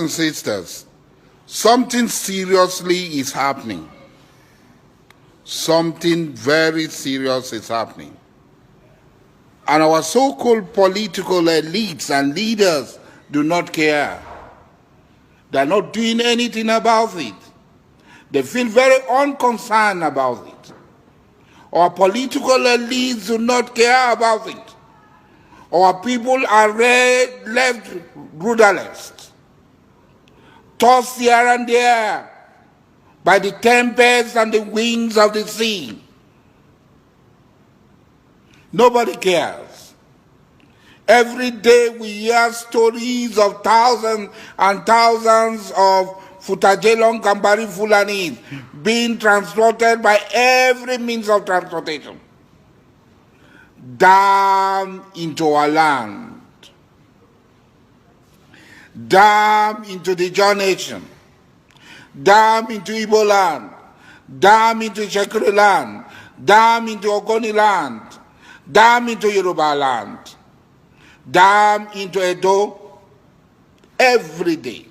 and sisters, something seriously is happening. Something very serious is happening. And our so-called political elites and leaders do not care. They're not doing anything about it. They feel very unconcerned about it. Our political elites do not care about it. Our people are left rudderless, tossed here and there by the tempests and the winds of the sea. Nobody cares. Every day we hear stories of thousands and thousands of Futajelong Kambari Fulani being transported by every means of transportation down into our land, down into the John Nation, down into Igbo land, down into Shekiri land, down into Ogoni land, down into Yoruba land, down into Edo, every day,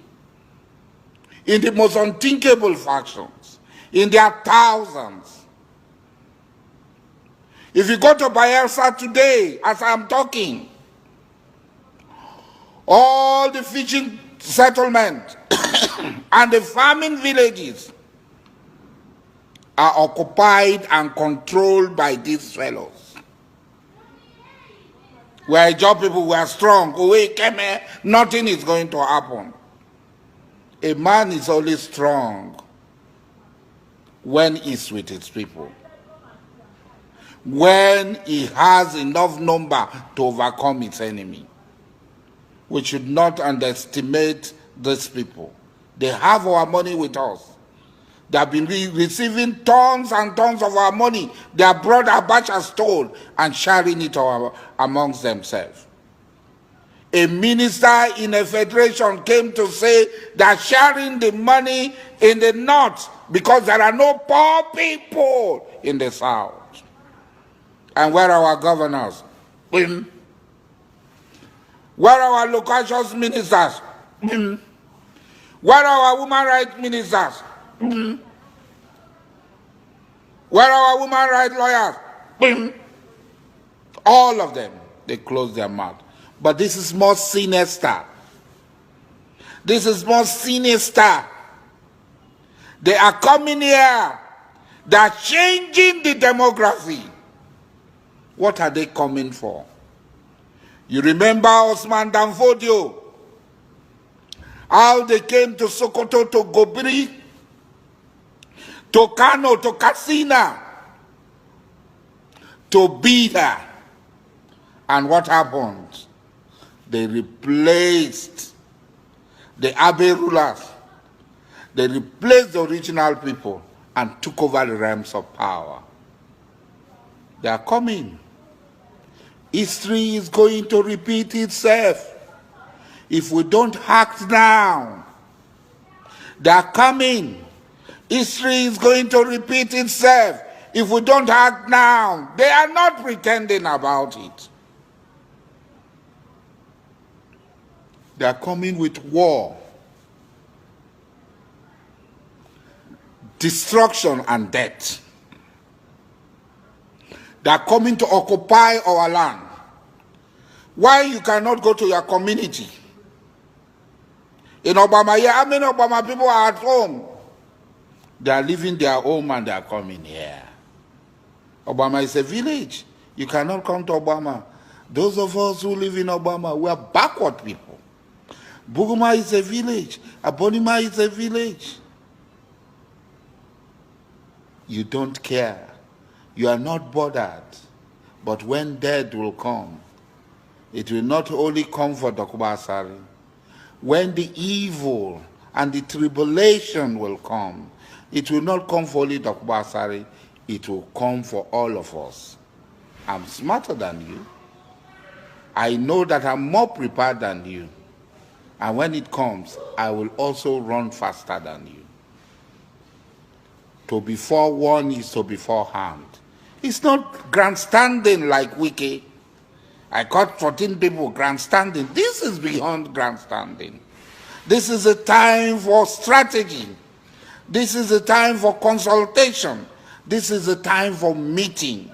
in the most unthinkable factions, in their thousands. If you go to Bayelsa today, as I'm talking, all the fishing settlements and the farming villages are occupied and controlled by these fellows. We are job people, we are strong. Nothing is going to happen. A man is only strong when he's with his people, when he has enough number to overcome his enemy. We should not underestimate these people. They have our money with us. They have been receiving tons and tons of our money. Their brother Abacha stole and sharing it amongst themselves. A minister in a federation came to say they're sharing the money in the north because there are no poor people in the south. And where are our governors? Where are our local ministers? Where are our women rights ministers? Where are our women rights lawyers? All of them, they close their mouth. But this is more sinister. This is more sinister. They are coming here. They are changing the demography. What are they coming for? You remember Osman Danfodio? How they came to Sokoto, to Gobiri, to Kano, to Katsina, to be there. And what happened? They replaced the Abe rulers. They replaced the original people and took over the realms of power. They are coming. History is going to repeat itself if we don't act now. They are coming. History is going to repeat itself if we don't act now. They are not pretending about it. They are coming with war, destruction, and death. They are coming to occupy our land. Why you cannot go to your community? In Obama, how many Obama people are at home? They are leaving their home and they are coming here. Obama is a village. You cannot come to Obama. Those of us who live in Obama, we are backward people. Buguma is a village. Abonima is a village. You don't care. You are not bothered. But when death will come, it will not only come for Dokubo Asari. When the evil and the tribulation will come, it will not come for only Dokubo Asari. It will come for all of us. I'm smarter than you. I know that I'm more prepared than you. And when it comes, I will also run faster than you. To be forewarned is to be forearmed. It's not grandstanding like Wiki. I caught 14 people grandstanding. This is beyond grandstanding. This is a time for strategy. This is a time for consultation. This is a time for meeting.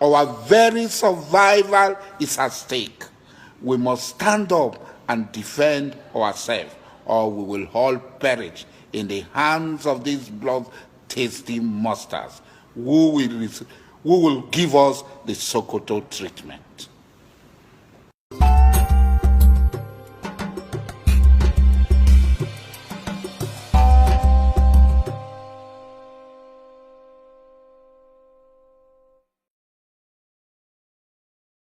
Our very survival is at stake. We must stand up and defend ourselves, or we will all perish in the hands of these blood-tasty monsters who will give us the Sokoto treatment.